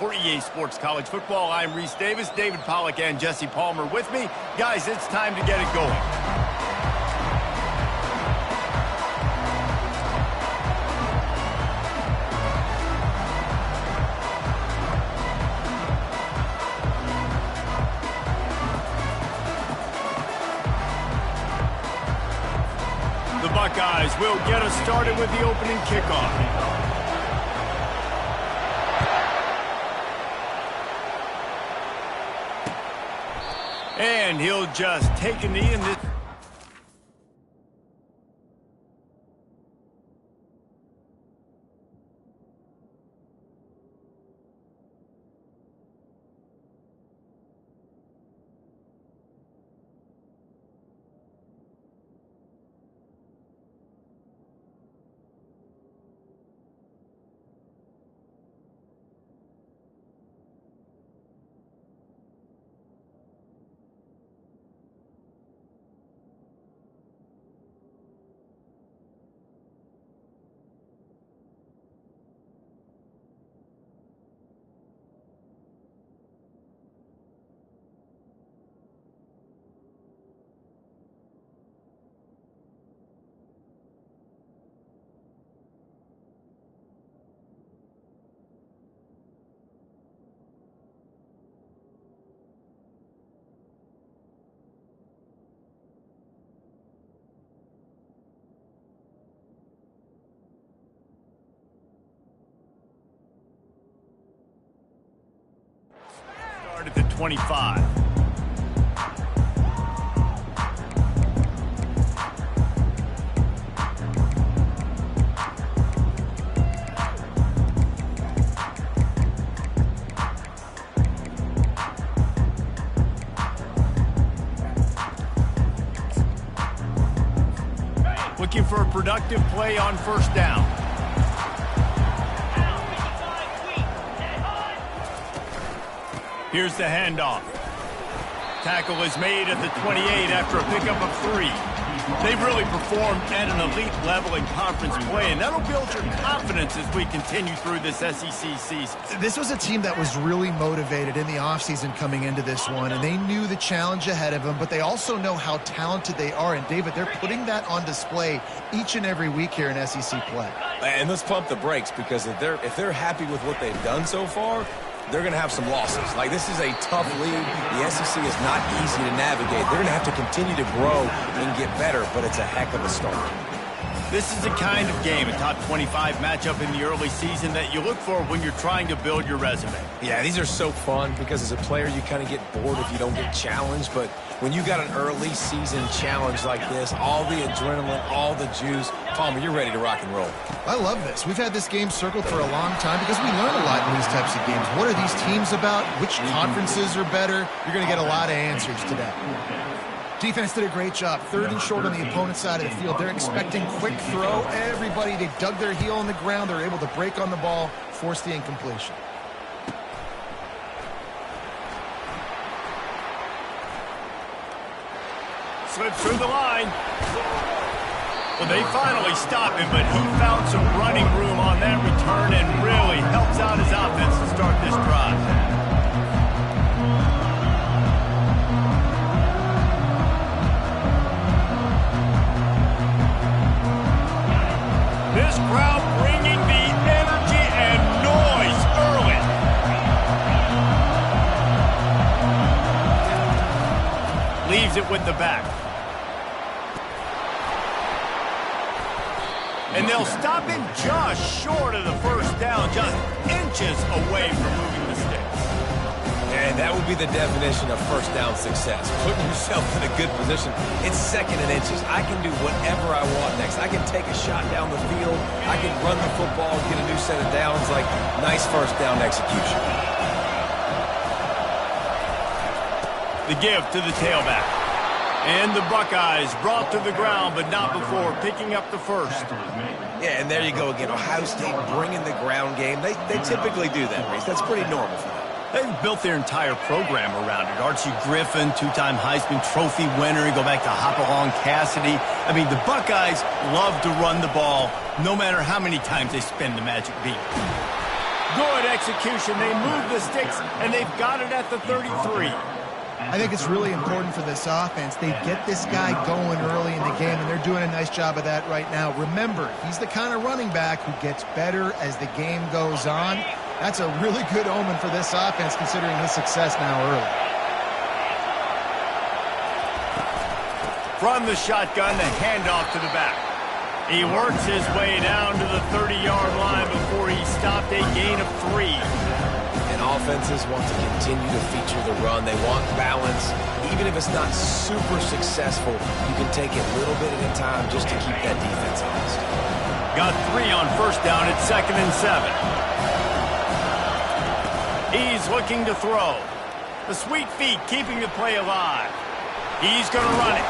For EA Sports College Football, I'm Reese Davis, David Pollack, and Jesse Palmer with me. Guys, it's time to get it going. The Buckeyes will get us started with the opening kickoff. And he'll just take a knee in this. At the 25. Looking for a productive play on first down. Here's the handoff. Tackle is made at the 28 after a pickup of 3. They've really performed at an elite level in conference play, and that'll build your confidence as we continue through this SEC season. This was a team that was really motivated in the offseason coming into this one, and they knew the challenge ahead of them, but they also know how talented they are. And, David, they're putting that on display each and every week here in SEC play. And let's pump the brakes, because if they're happy with what they've done so far, they're going to have some losses. Like, this is a tough league. The SEC is not easy to navigate. They're going to have to continue to grow and get better, but it's a heck of a start. This is the kind of game, a top 25 matchup in the early season, that you look for when you're trying to build your resume. Yeah, these are so fun because as a player, you kind of get bored if you don't get challenged. But when you got an early season challenge like this, all the adrenaline, all the juice, Palmer, you're ready to rock and roll. I love this. We've had this game circled for a long time because we learn a lot in these types of games. What are these teams about? Which conferences are better? You're going to get a lot of answers today. Defense did a great job. 3rd and short on the opponent's side of the field. They're expecting quick throw. Everybody, they dug their heel on the ground. They're able to break on the ball, force the incompletion. Slips through the line. Well, they finally stop him, but he found some running room on that return and really helps out his offense to start this drive. This crowd bringing the energy and noise early. Leaves it with the back. And they'll stop him just short of the first down, just inches away from moving the sticks. And that would be the definition of first down success. Putting yourself in a good position. It's 2nd and inches. I can do whatever I want next. I can take a shot down the field. I can run the football, get a new set of downs. Like, nice first down execution. The give to the tailback. And the Buckeyes brought to the ground, but not before picking up the first. Yeah, and there you go again. Ohio State bringing the ground game. They typically do that, Reese. That's pretty normal for them. They've built their entire program around it. Archie Griffin, 2-time Heisman Trophy winner. You go back to Hopalong Cassidy. I mean, the Buckeyes love to run the ball, no matter how many times they spin the magic beat. Good execution. They move the sticks, and they've got it at the 33. I think it's really important for this offense. They get this guy going early in the game, and they're doing a nice job of that right now. Remember, he's the kind of running back who gets better as the game goes on. That's a really good omen for this offense, considering his success now early. From the shotgun, the handoff to the back. He works his way down to the 30-yard line before he stopped a gain of 3. And offenses want to continue to feature the run. They want balance. Even if it's not super successful, you can take it little bit at a time just to keep that defense honest. Got 3 on first down at 2nd and 7. He's looking to throw. The sweet feet keeping the play alive. He's going to run it.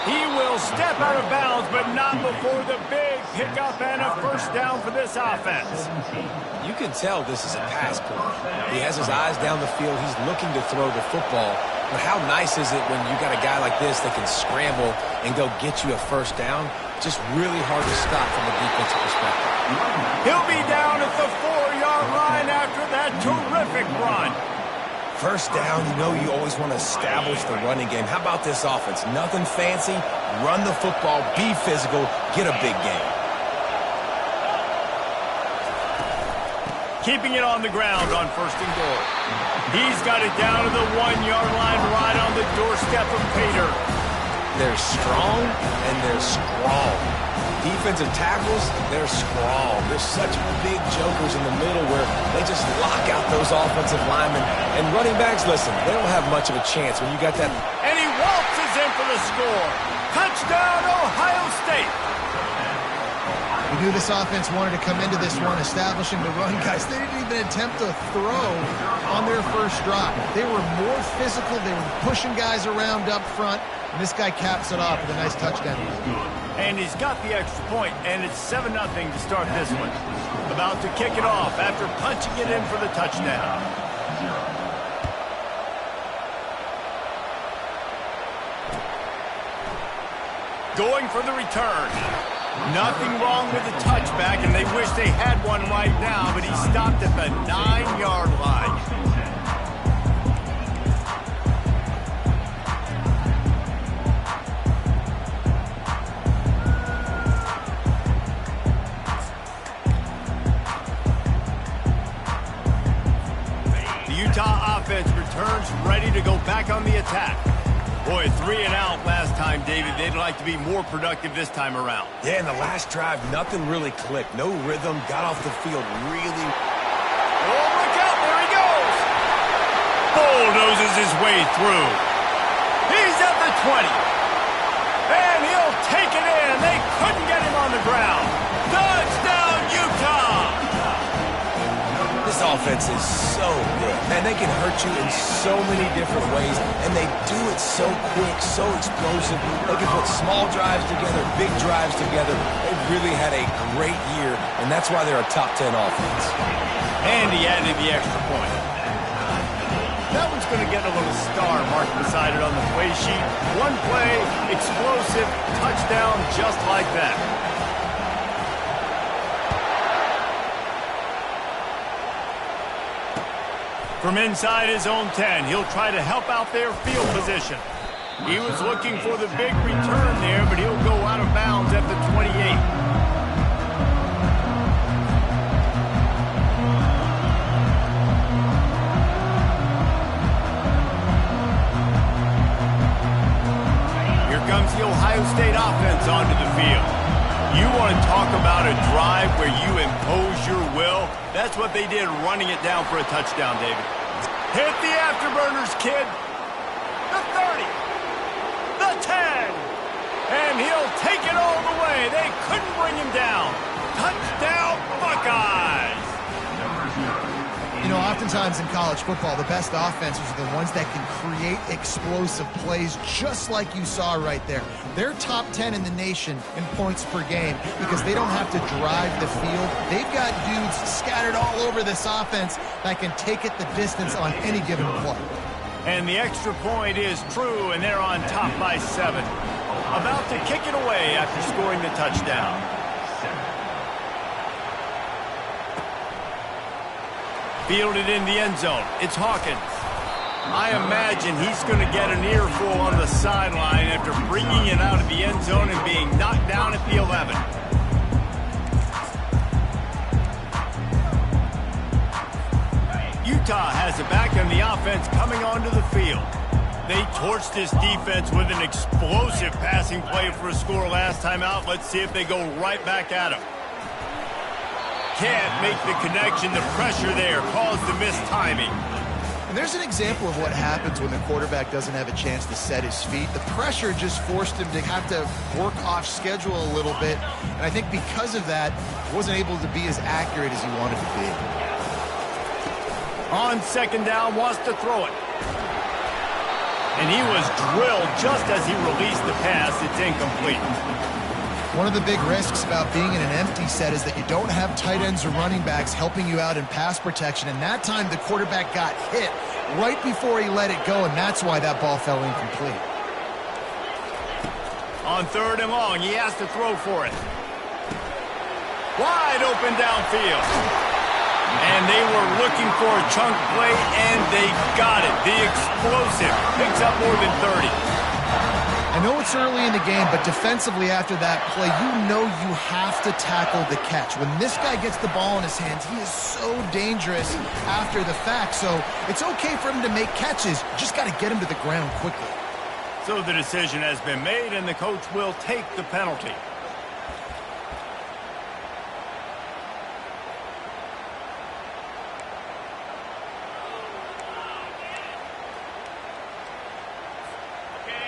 He will step out of bounds, but not before the big pickup and a first down for this offense. You can tell this is a pass play. He has his eyes down the field. He's looking to throw the football. But how nice is it when you got a guy like this that can scramble and go get you a first down? Just really hard to stop from a defensive perspective. He'll be down at the 4-yard line after that terrific run. First down, you know you always want to establish the running game. How about this offense? Nothing fancy. Run the football, be physical, get a big gain. Keeping it on the ground on 1st and goal. He's got it down to the 1-yard line right on the doorstep of Pater. They're strong and they're strong. Defensive tackles, they're strong. There's such big jokers in the middle where they just lock out those offensive linemen. And running backs, listen, they don't have much of a chance when you got that. And he waltzes in for the score. Touchdown, Ohio State. We knew this offense wanted to come into this one establishing the run, guys. They didn't even attempt to throw on their first drive. They were more physical. They were pushing guys around up front. And this guy caps it off with a nice touchdown. And he's got the extra point, and it's 7-0 to start this one. About to kick it off after punching it in for the touchdown. Going for the return. Nothing wrong with the touchback, and they wish they had one right now, but he stopped at the 9-yard line. Utah offense returns ready to go back on the attack. Boy, 3 and out last time, David. They'd like to be more productive this time around. Yeah, in the last drive, nothing really clicked. No rhythm, got off the field really. Oh, look out, there he goes. Bulldozes his way through. He's at the 20. And he'll take it in. They couldn't get him on the ground. Touchdown, Utah. This offense is so good. Man, they can hurt you in so many different ways, and they do it so quick, so explosive. They can put small drives together, big drives together. They've really had a great year, and that's why they're a top 10 offense. And he added the extra point. That one's going to get a little star marked beside it on the play sheet. One play, explosive, touchdown, just like that. From inside his own 10, he'll try to help out their field position. He was looking for the big return there, but he'll go out of bounds at the 28. Here comes the Ohio State offense onto the field. You want to talk about a drive where you impose your will? That's what they did, running it down for a touchdown, David. Hit the afterburners, kid. The 30. The 10. And he'll take it all the way. They couldn't bring him down. Touchdown, Buckeyes. You know, oftentimes in college football, the best offenses are the ones that can create explosive plays, just like you saw right there. They're top 10 in the nation in points per game because they don't have to drive the field. They've got dudes scattered all over this offense that can take it the distance on any given play. And the extra point is true, and they're on top by 7. About to kick it away after scoring the touchdown. Fielded in the end zone. It's Hawkins. I imagine he's going to get an earful on the sideline after bringing it out of the end zone and being knocked down at the 11. Utah has it back on the offense coming onto the field. They torched this defense with an explosive passing play for a score last time out. Let's see if they go right back at him. Can't make the connection. The pressure there caused the missed timing. And there's an example of what happens when the quarterback doesn't have a chance to set his feet. The pressure just forced him to have to work off schedule a little bit. And I think because of that, he wasn't able to be as accurate as he wanted to be. On second down, wants to throw it. And he was drilled just as he released the pass. It's incomplete. One of the big risks about being in an empty set is that you don't have tight ends or running backs helping you out in pass protection. And that time the quarterback got hit right before he let it go, and that's why that ball fell incomplete. On third and long, he has to throw for it. Wide open downfield. And they were looking for a chunk play, and they got it. The explosive picks up more than 30. I know it's early in the game, but defensively after that play, you know you have to tackle the catch. When this guy gets the ball in his hands, he is so dangerous after the fact. So it's okay for him to make catches. You just got to get him to the ground quickly. So the decision has been made, and the coach will take the penalty.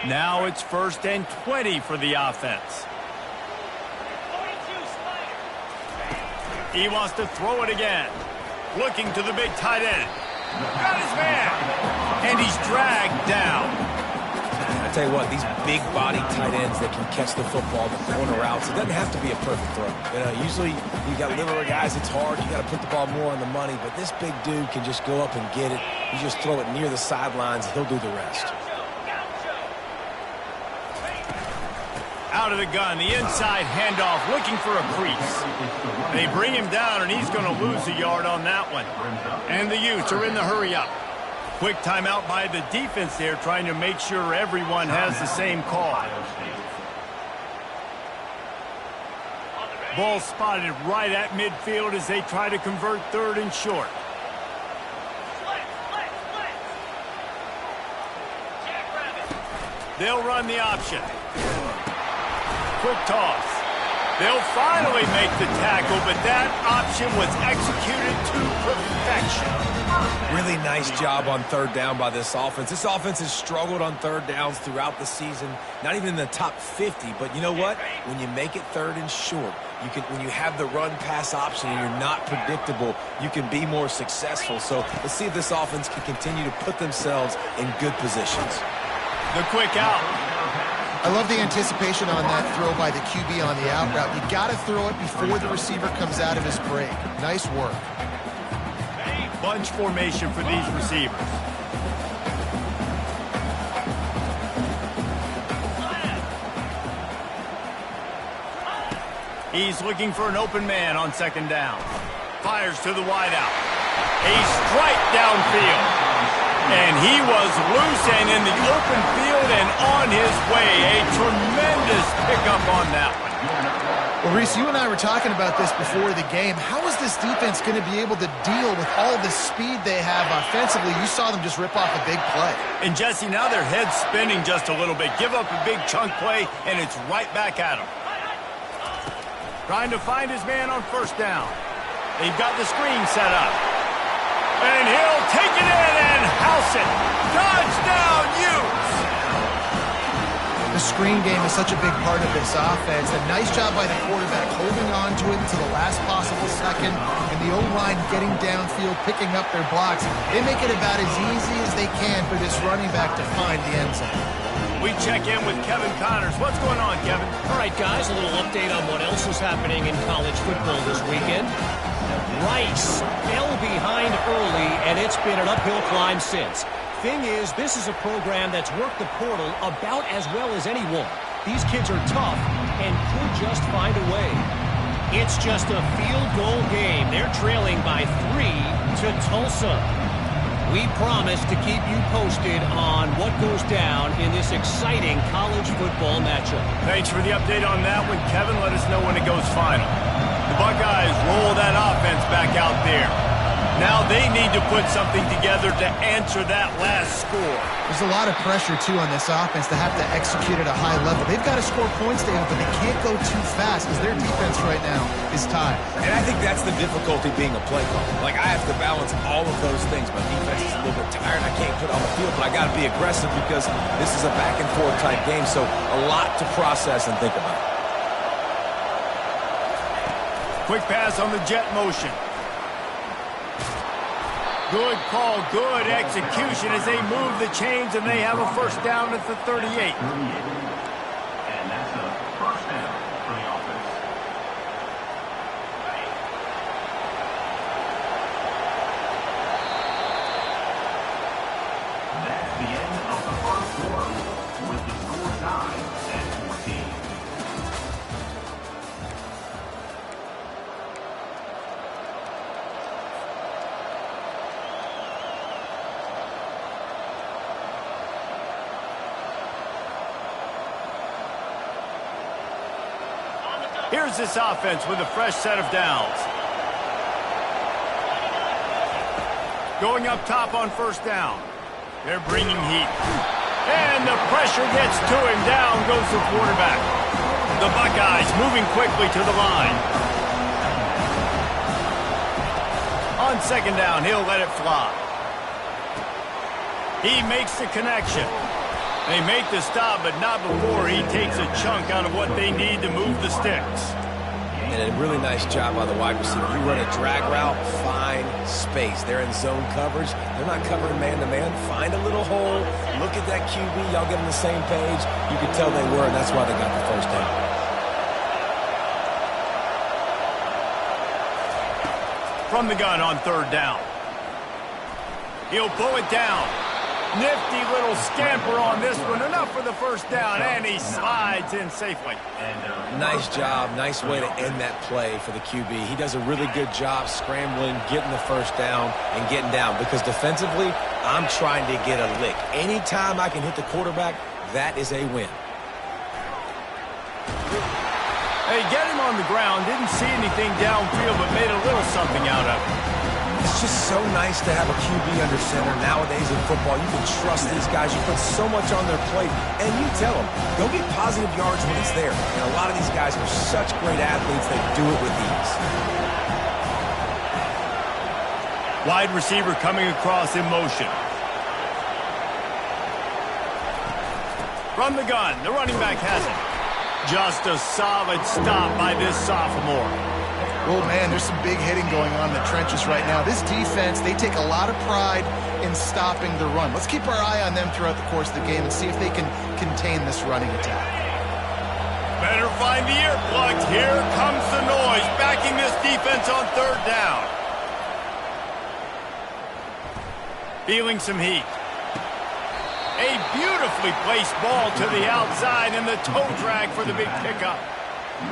Now it's 1st and 20 for the offense. He wants to throw it again. Looking to the big tight end. Got his man. And he's dragged down. I tell you what, these big body tight ends that can catch the football, the corner routes, it doesn't have to be a perfect throw. You know, usually you got littler guys, it's hard. You got to put the ball more on the money. But this big dude can just go up and get it. You just throw it near the sidelines, he'll do the rest. Out of the gun, the inside handoff, looking for a crease. They bring him down, and he's going to lose a yard on that one. And the Utes are in the hurry-up. Quick timeout by the defense there, trying to make sure everyone has the same call. Ball spotted right at midfield as they try to convert 3rd and short. They'll run the option. Quick toss. They'll finally make the tackle, but that option was executed to perfection. Really nice job on 3rd down by this offense. This offense has struggled on 3rd downs throughout the season. Not even in the top 50, but you know what? When you make it 3rd and short, when you have the run-pass option and you're not predictable, you can be more successful. So let's see if this offense can continue to put themselves in good positions. The quick out. I love the anticipation on that throw by the QB on the out route. You got to throw it before the receiver comes out of his break. Nice work. Bunch formation for these receivers. He's looking for an open man on 2nd down. Fires to the wideout. A strike downfield. And he was loose and in the open field and on his way. A tremendous pickup on that one. Well, Reese, you and I were talking about this before the game. How is this defense going to be able to deal with all the speed they have offensively? You saw them just rip off a big play. And, Jesse, now their head's spinning just a little bit. Give up a big chunk play, and it's right back at him. Trying to find his man on 1st down. They've got the screen set up. And he'll take it in and house it. Touchdown, Utes! The screen game is such a big part of this offense. A nice job by the quarterback holding on to it until the last possible second. And the O-line getting downfield, picking up their blocks. They make it about as easy as they can for this running back to find the end zone. We check in with Kevin Connors. What's going on, Kevin? All right, guys, a little update on what else is happening in college football this weekend. Rice fell behind early, and it's been an uphill climb since. Thing is, this is a program that's worked the portal about as well as anyone. These kids are tough and could just find a way. It's just a field goal game. They're trailing by 3 to Tulsa. We promise to keep you posted on what goes down in this exciting college football matchup. Thanks for the update on that one, Kevin. Let us know when it goes final. The Buckeyes roll that offense back out there. Now they need to put something together to answer that last score. There's a lot of pressure, too, on this offense to have to execute at a high level. They've got to score points, David, but they can't go too fast because their defense right now is tied. And I think that's the difficulty being a play caller. Like, I have to balance all of those things. My defense is a little bit tired. I can't put it on the field, but I got to be aggressive because this is a back-and-forth type game, so a lot to process and think about. Quick pass on the jet motion. Good call, good execution as they move the chains, and they have a first down at the 38. And that's a first down for the offense. That's the end of the first quarter with the score tied at 14. Here's this offense with a fresh set of downs. Going up top on first down. They're bringing heat. And the pressure gets to him. Down goes the quarterback. The Buckeyes moving quickly to the line. On second down, he'll let it fly. He makes the connection. They make the stop, but not before he takes a chunk out of what they need to move the sticks. And a really nice job by the wide receiver. You run a drag route, find space. They're in zone coverage. They're not covering man-to-man. Find a little hole. Look at that QB. Y'all get on the same page. You can tell they were, and that's why they got the first down. From the gun on third down. He'll pull it down. Nifty little scamper on this one. Enough for the first down, and he slides in safely. Nice job. Nice way to end that play for the QB. He does a really good job scrambling, getting the first down, and getting down. Because defensively, I'm trying to get a lick. Anytime I can hit the quarterback, that is a win. Hey, get him on the ground. Didn't see anything downfield, but made a little something out of it. It's just so nice to have a QB under center. Nowadays in football, you can trust these guys. You put so much on their plate, and you tell them, go get positive yards when it's there. And a lot of these guys are such great athletes, they do it with ease. Wide receiver coming across in motion. From the gun, the running back has it. Just a solid stop by this sophomore. Oh, man, there's some big hitting going on in the trenches right now. This defense, they take a lot of pride in stopping the run. Let's keep our eye on them throughout the course of the game and see if they can contain this running attack. Better find the earplugs. Here comes the noise, backing this defense on third down. Feeling some heat. A beautifully placed ball to the outside and the toe drag for the big pickup.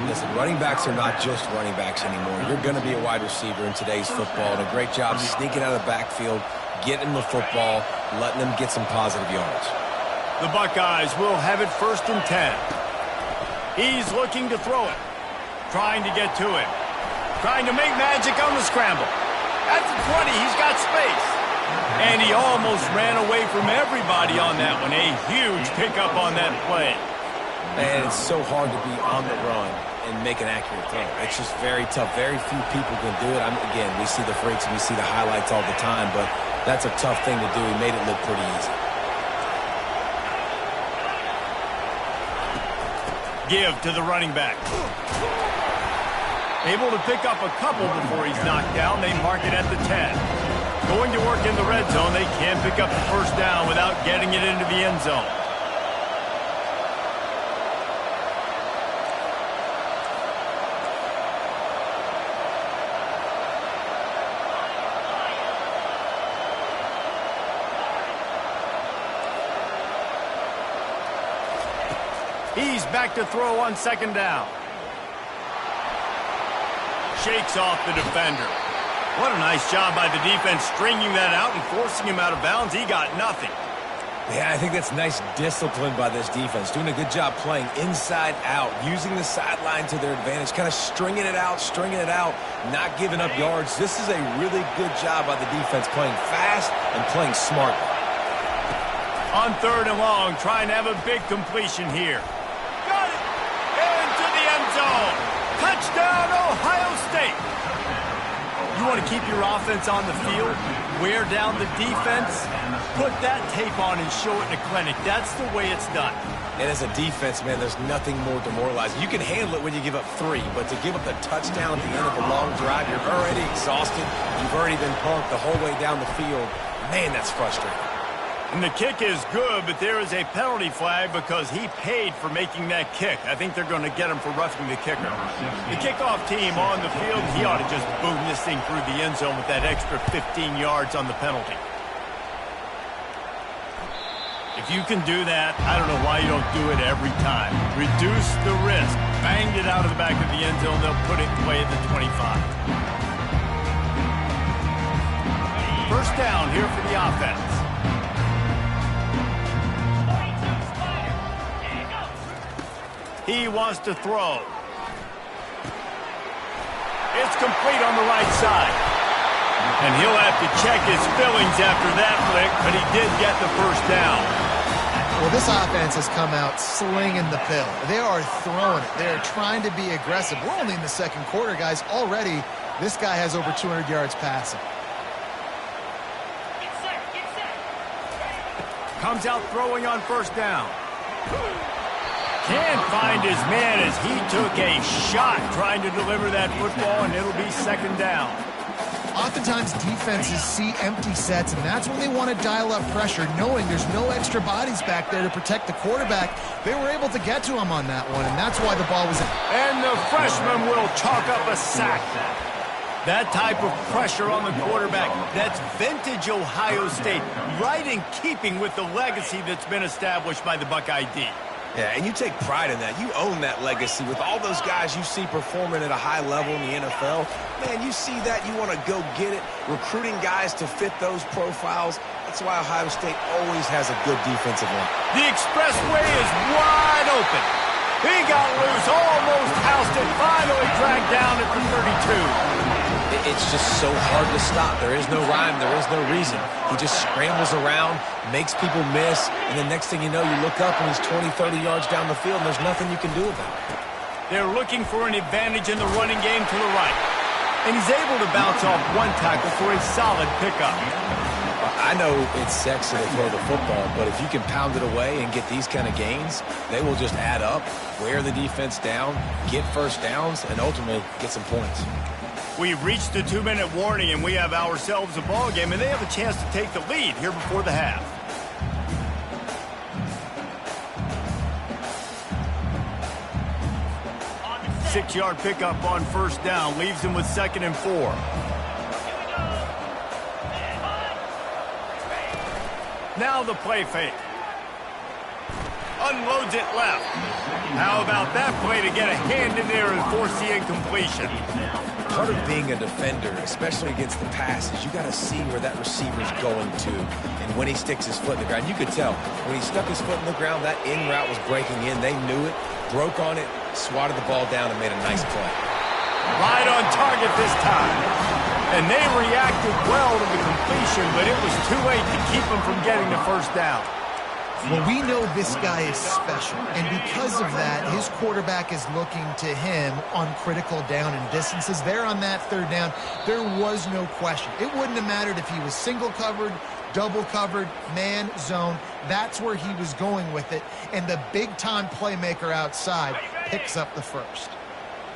Listen, running backs are not just running backs anymore. You're going to be a wide receiver in today's football. And a great job sneaking out of the backfield, getting the football, letting them get some positive yards. The Buckeyes will have it 1st and 10. He's looking to throw it. Trying to get to it. Trying to make magic on the scramble. At the 20, he's got space. And he almost ran away from everybody on that one. A huge pickup on that play. And it's so hard to be on the run and make an accurate throw. It's just very tough. Very few people can do it. Again, we see the freaks and we see the highlights all the time, but that's a tough thing to do. He made it look pretty easy. Give to the running back. Able to pick up a couple before he's knocked down. They mark it at the 10. Going to work in the red zone. They can't pick up the first down without getting it into the end zone. He's back to throw on second down. Shakes off the defender. What a nice job by the defense stringing that out and forcing him out of bounds. He got nothing. Yeah, I think that's nice discipline by this defense. Doing a good job playing inside out, using the sideline to their advantage, kind of stringing it out, not giving up yards. This is a really good job by the defense, playing fast and playing smart. On 3rd and long, trying to have a big completion here. Got it! Into the end zone. Touchdown, Ohio State. You want to keep your offense on the field, wear down the defense, put that tape on and show it in a clinic. That's the way it's done. And as a defense, man, there's nothing more demoralizing. You can handle it when you give up 3, but to give up the touchdown at the end of a long drive, you're already exhausted. You've already been punked the whole way down the field. Man, that's frustrating. And the kick is good, but there is a penalty flag because he paid for making that kick. I think they're going to get him for roughing the kicker. The kickoff team on the field, he ought to just boom this thing through the end zone with that extra 15 yards on the penalty. If you can do that, I don't know why you don't do it every time. Reduce the risk. Banged it out of the back of the end zone. They'll put it away at the 25. First down here for the offense. He wants to throw. It's complete on the right side. And he'll have to check his fillings after that flick, but he did get the first down. Well, this offense has come out slinging the pill. They are throwing it. They're trying to be aggressive. We're only in the 2nd quarter, guys. Already, this guy has over 200 yards passing. Comes out throwing on first down. Can't find his man as he took a shot trying to deliver that football, and it'll be 2nd down. Oftentimes, defenses see empty sets, and that's when they want to dial up pressure, knowing there's no extra bodies back there to protect the quarterback. They were able to get to him on that one, and that's why the ball was in. And the freshman will chalk up a sack. That type of pressure on the quarterback, that's vintage Ohio State, right in keeping with the legacy that's been established by the Buckeye D. Yeah, and you take pride in that. You own that legacy with all those guys you see performing at a high level in the NFL. Man, you see that, you want to go get it, recruiting guys to fit those profiles. That's why Ohio State always has a good defensive line. The expressway is wide open. He got loose, almost housed it, finally dragged down at the 32. It's just so hard to stop. There is no rhyme. There is no reason. He just scrambles around, makes people miss, and the next thing you know, you look up and he's 20, 30 yards down the field, and there's nothing you can do about it. They're looking for an advantage in the running game to the right. And he's able to bounce off one tackle for a solid pickup. I know it's sexy to throw the football, but if you can pound it away and get these kind of gains, they will just add up, wear the defense down, get first downs, and ultimately get some points. We've reached the 2-minute warning, and we have ourselves a ball game, and they have a chance to take the lead here before the half. Six-yard pickup on first down leaves him with 2nd and 4. Now the play fake. Unloads it left. How about that play to get a hand in there and force the incompletion? Part of being a defender, especially against the pass, is you got to see where that receiver's going to. And when he sticks his foot in the ground, you could tell. When he stuck his foot in the ground, that in route was breaking in. They knew it, broke on it, swatted the ball down, and made a nice play. Right on target this time. And they reacted well to the completion, but it was too late to keep them from getting the first down. Well, we know this guy is special, and because of that, his quarterback is looking to him on critical down and distances. There on that 3rd down, there was no question. It wouldn't have mattered if he was single covered, double covered, man, zone. That's where he was going with it, and the big-time playmaker outside picks up the first.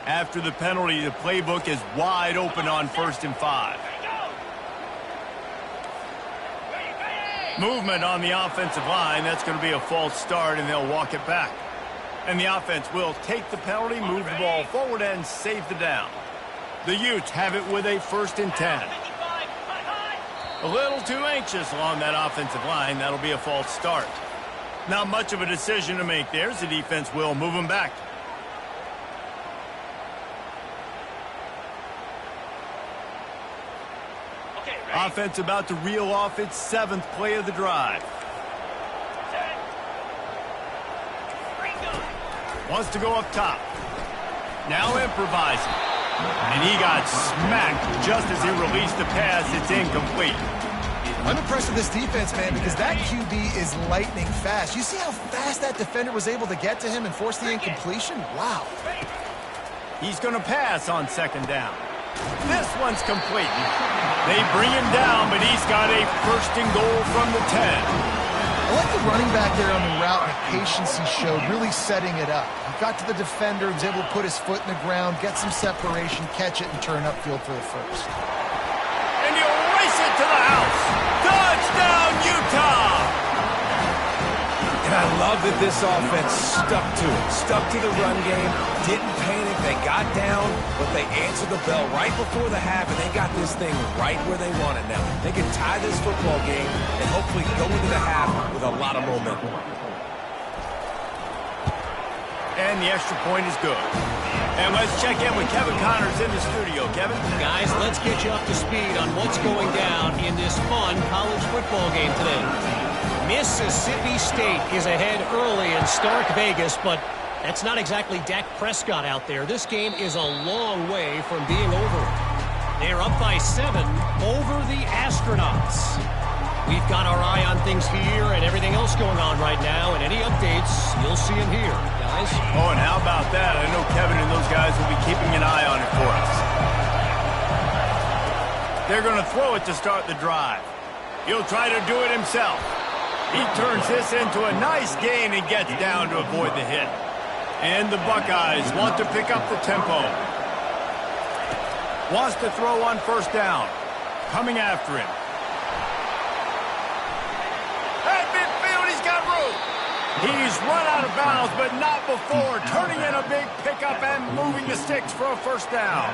After the penalty, the playbook is wide open on 1st and 5. Movement on the offensive line. That's going to be a false start, and they'll walk it back. And the offense will take the penalty, move the ball forward, and save the down. The Utes have it with a 1st and 10. A little too anxious along that offensive line. That'll be a false start. Not much of a decision to make there, as the defense will move them back. Offense about to reel off its 7th play of the drive. Wants to go up top. Now improvising. And he got smacked just as he released the pass. It's incomplete. I'm impressed with this defense, man, because that QB is lightning fast. You see how fast that defender was able to get to him and force the incompletion? Wow. He's going to pass on 2nd down. This one's complete. They bring him down, but he's got a 1st and goal from the 10. I like the running back there on the route and the patience he showed, really setting it up. He got to the defender, was able to put his foot in the ground, get some separation, catch it, and turn upfield for the 1st. And he'll race it to the house. Touchdown, Utah! And I love that this offense stuck to it, stuck to the run game, didn't panic, they got down, but they answered the bell right before the half, and they got this thing right where they want it now. They can tie this football game and hopefully go into the half with a lot of momentum. And the extra point is good. And let's check in with Kevin Connors in the studio. Kevin? Guys, let's get you up to speed on what's going down in this fun college football game today. Mississippi State is ahead early in Stark Vegas, but that's not exactly Dak Prescott out there. This game is a long way from being over. They're up by 7 over the Astronauts. We've got our eye on things here and everything else going on right now, and any updates, you'll see them here, guys. Oh, and how about that? I know Kevin and those guys will be keeping an eye on it for us. They're going to throw it to start the drive. He'll try to do it himself. He turns this into a nice gain and gets down to avoid the hit. And the Buckeyes want to pick up the tempo. Wants to throw on 1st down. Coming after him. At midfield, he's got room. He's run out of bounds, but not before turning in a big pickup and moving the sticks for a 1st down.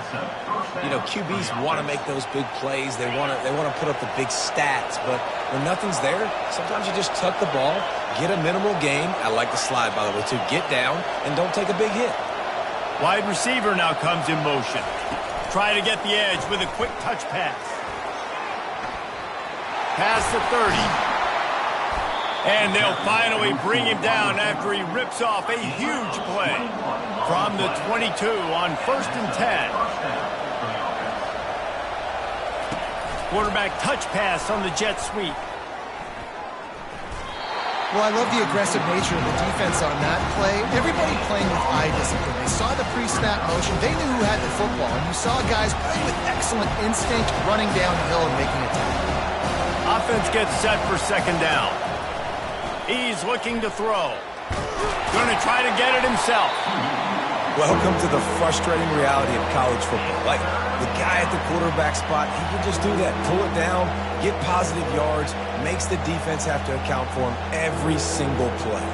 You know, QBs want to make those big plays. They want to put up the big stats, but when nothing's there, sometimes you just tuck the ball, get a minimal gain. I like the slide, by the way, too. Get down and don't take a big hit. Wide receiver now comes in motion. Try to get the edge with a quick touch pass. Past the 30. And they'll finally bring him down after he rips off a huge play from the 22 on 1st and 10. Quarterback touch pass on the jet sweep. Well, I love the aggressive nature of the defense on that play. Everybody playing with eye discipline. They saw the pre-snap motion. They knew who had the football. And you saw guys play with excellent instinct, running downhill and making a tackle. Offense gets set for 2nd down. He's looking to throw. Going to try to get it himself. Welcome to the frustrating reality of college football. Like, the guy at the quarterback spot, he can just do that. Pull it down, get positive yards, makes the defense have to account for him every single play.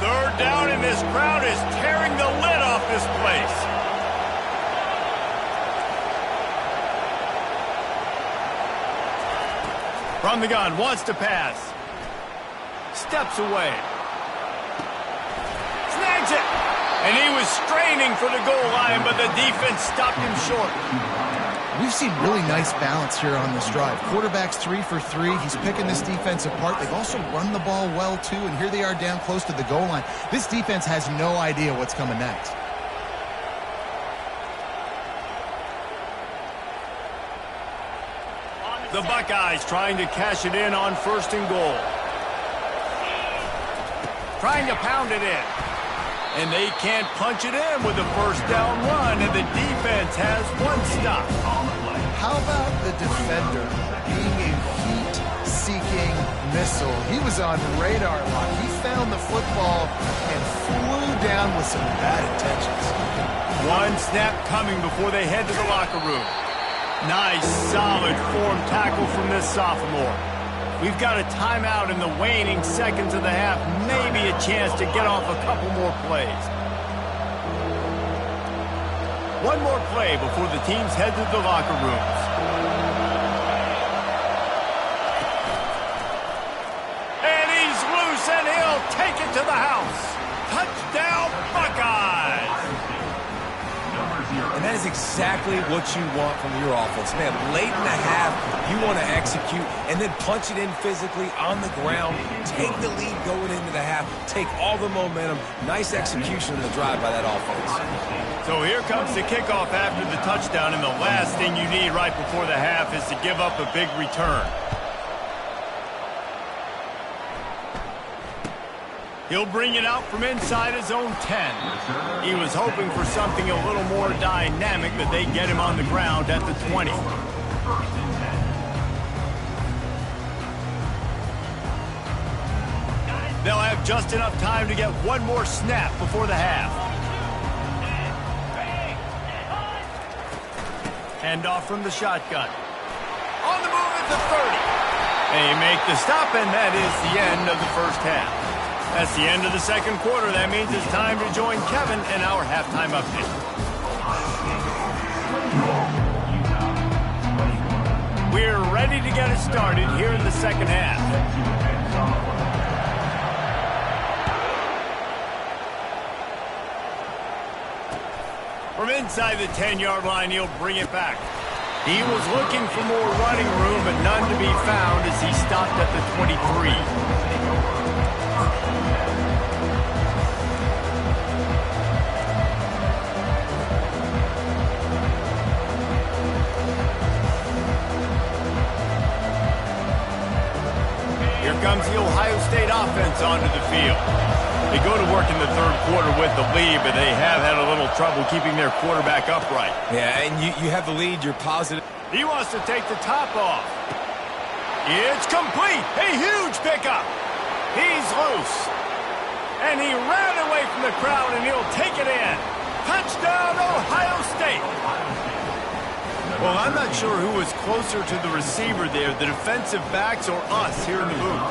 3rd down, and this crowd is tearing the lid off this place. From the gun, wants to pass. Steps away. Snags it. And he was straining for the goal line, but the defense stopped him short. We've seen really nice balance here on this drive. Quarterback's 3 for 3. He's picking this defense apart. They've also run the ball well, too, and here they are down close to the goal line. This defense has no idea what's coming next. The Buckeyes trying to cash it in on 1st and goal. Trying to pound it in. And they can't punch it in with a 1st down run, and the defense has 1 stop. How about the defender being a heat-seeking missile? He was on radar lock. He found the football and flew down with some bad intentions. 1 snap coming before they head to the locker room. Nice, solid form tackle from this sophomore. We've got a timeout in the waning seconds of the half. Maybe a chance to get off a couple more plays. 1 more play before the teams head to the locker rooms. And he's loose, and he'll take it to the house. Touchdown, Buckeyes! And that is exactly what you want from your offense. Man, late in the half, you want to execute and then punch it in physically on the ground, take the lead going into the half, take all the momentum. Nice execution in the drive by that offense. So here comes the kickoff after the touchdown, and the last thing you need right before the half is to give up a big return. He'll bring it out from inside his own 10. He was hoping for something a little more dynamic, but they get him on the ground at the 20. They'll have just enough time to get one more snap before the half. Handoff from the shotgun. On the move at the 30. They make the stop, and that is the end of the first half. That's the end of the second quarter. That means it's time to join Kevin in our halftime update. We're ready to get it started here in the second half. From inside the 10-yard line, he'll bring it back. He was looking for more running room, but none to be found as he stopped at the 23. Here comes the Ohio State offense onto the field. They go to work in the third quarter with the lead, but they have had a little trouble keeping their quarterback upright. Yeah, and you have the lead. You're positive. He wants to take the top off. It's complete. A huge pickup. He's loose. And he ran away from the crowd, and he'll take it in. Touchdown, Ohio State. Well, I'm not sure who was closer to the receiver there, the defensive backs or us here in the booth.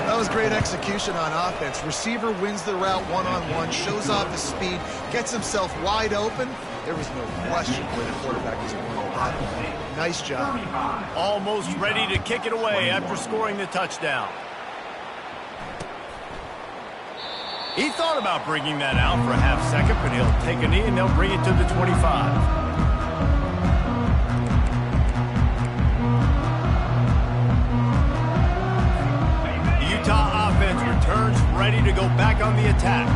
That was great execution on offense. Receiver wins the route one-on-one, shows off his speed, gets himself wide open. There was no question where the quarterback was going with that. Nice job. Almost ready to kick it away after scoring the touchdown. He thought about bringing that out for a half second, but he'll take a knee and they'll bring it to the 25. Returns ready to go back on the attack.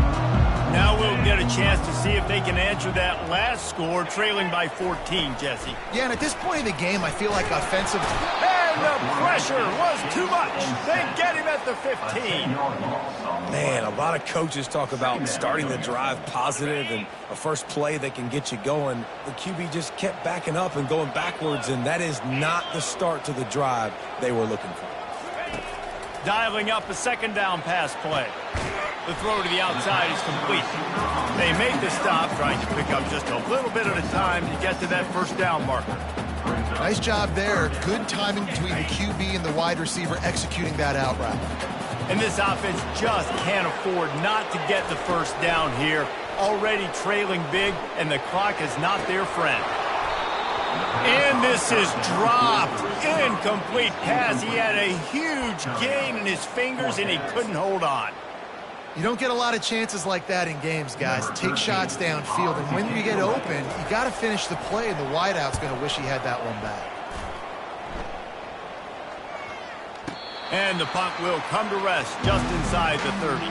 Now we'll get a chance to see if they can answer that last score, trailing by 14, Jesse. Yeah, and at this point in the game, I feel like offensive... And the pressure was too much. They get him at the 15. Man, a lot of coaches talk about starting the drive positive and a first play that can get you going. The QB just kept backing up and going backwards, and that is not the start to the drive they were looking for. Dialing up a second down pass play. The throw to the outside is complete. They made the stop, trying to pick up just a little bit at a time to get to that first down marker. Nice job there. Good timing between the QB and the wide receiver executing that out route. And this offense just can't afford not to get the first down here. Already trailing big, and the clock is not their friend. And this is dropped. Incomplete pass. He had a huge gain in his fingers, and he couldn't hold on. You don't get a lot of chances like that in games, guys. Take shots downfield, and when you get open, you got to finish the play, and the wideout's going to wish he had that one back. And the punt will come to rest just inside the 30.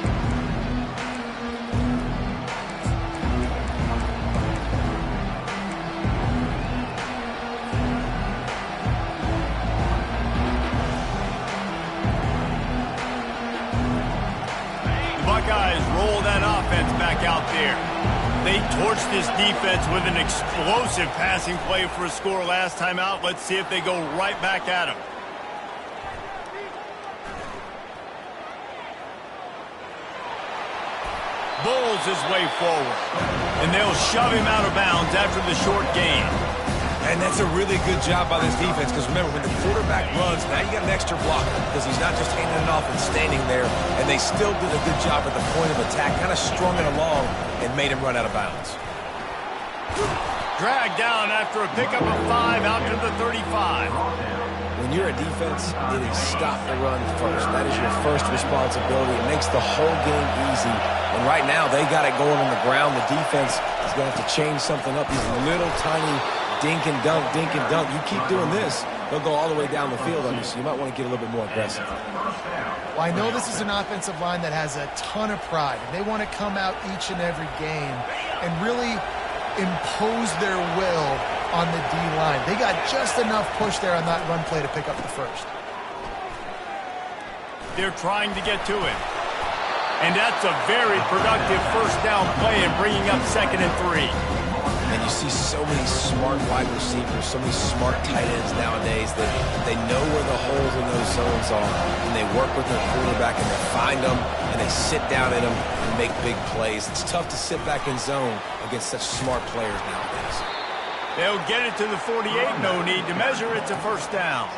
Buckeyes roll that offense back out there. They torched this defense with an explosive passing play for a score last time out. Let's see if they go right back at him. Bowles his way forward, and they'll shove him out of bounds after the short gain. And that's a really good job by this defense, because remember, when the quarterback runs, now you got an extra blocker, because he's not just handing it off and standing there, and they still did a good job at the point of attack, kind of strung it along and made him run out of bounds. Dragged down after a pickup of 5 out to the 35. When you're a defense, it is stop the run first. That is your first responsibility. It makes the whole game easy. And right now, they got it going on the ground. The defense is going to have to change something up. These little tiny dink and dunk, dink and dunk. You keep doing this, they'll go all the way down the field on you, so you might want to get a little bit more aggressive. Well, I know this is an offensive line that has a ton of pride, and they want to come out each and every game and really impose their will on the D-line. They got just enough push there on that run play to pick up the first. They're trying to get to it. And that's a very productive first down play and bringing up 2nd and 3. And you see so many smart wide receivers, so many smart tight ends nowadays that they know where the holes in those zones are, and they work with their quarterback, and they find them, and they sit down in them and make big plays. It's tough to sit back in zone against such smart players nowadays. They'll get it to the 48, no need to measure. It's a first down.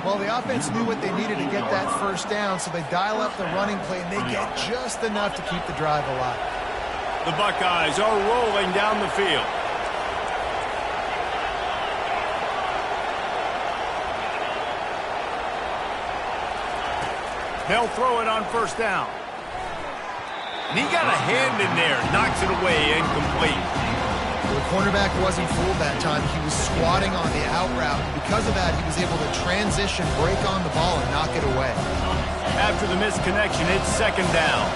Well, the offense knew what they needed to get that first down, so they dial up the running play, and they get just enough to keep the drive alive. The Buckeyes are rolling down the field. They'll throw it on first down. And he got a hand in there, knocks it away, incomplete. The cornerback wasn't fooled that time. He was squatting on the out route. Because of that, he was able to transition, break on the ball, and knock it away. After the misconnection, it's 2nd down.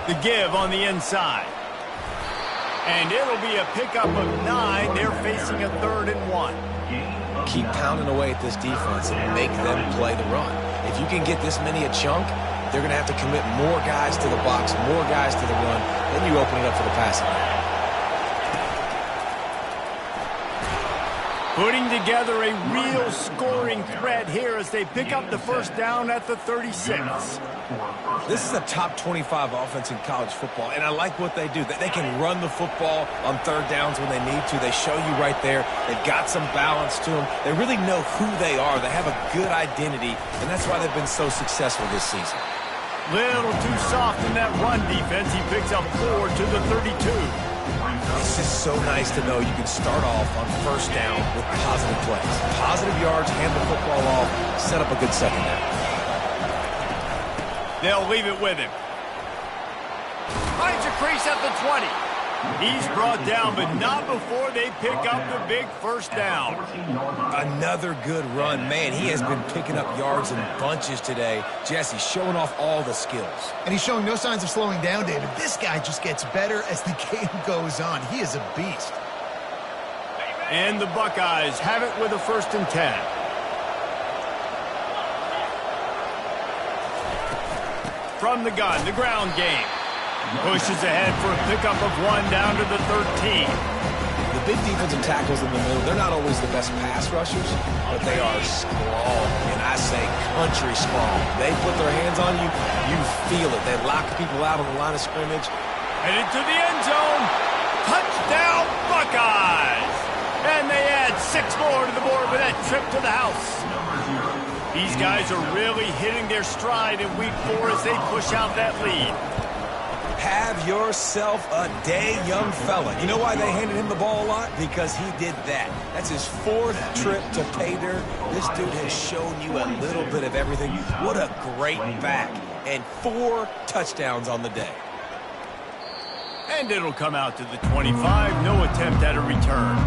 The give on the inside. And it'll be a pickup of 9. They're facing a 3rd and 1. Keep pounding away at this defense and make them play the run. If you can get this many a chunk, they're going to have to commit more guys to the box, more guys to the run. Then you open it up for the passing game. Putting together a real scoring threat here as they pick up the first down at the 36. This is a top 25 offense in college football, and I like what they do. They can run the football on 3rd downs when they need to. They show you right there. They've got some balance to them. They really know who they are. They have a good identity, and that's why they've been so successful this season. Little too soft in that run defense. He picks up 4 to the 32. It's just so nice to know you can start off on first down with positive plays. Positive yards, hand the football off, set up a good second down. They'll leave it with him. Finds a crease at the 20. He's brought down, but not before they pick up the big first down. Another good run. Man, he has been picking up yards in bunches today. Jesse showing off all the skills. And he's showing no signs of slowing down, David. This guy just gets better as the game goes on. He is a beast. And the Buckeyes have it with a 1st and 10. From the gun, the ground game. Pushes ahead for a pickup of 1 down to the 13. The big defensive tackles in the middle, they're not always the best pass rushers, but they are strong, and I say country strong. They put their hands on you, you feel it. They lock people out on the line of scrimmage. Headed to the end zone. Touchdown, Buckeyes! And they add 6 more to the board with that trip to the house. These guys are really hitting their stride in week 4 as they push out that lead. Have yourself a day, young fella. You know why they handed him the ball a lot? Because he did that. That's his 4th trip to pay dirt. This dude has shown you a little bit of everything. What a great back. And 4 touchdowns on the day. And it'll come out to the 25. No attempt at a return.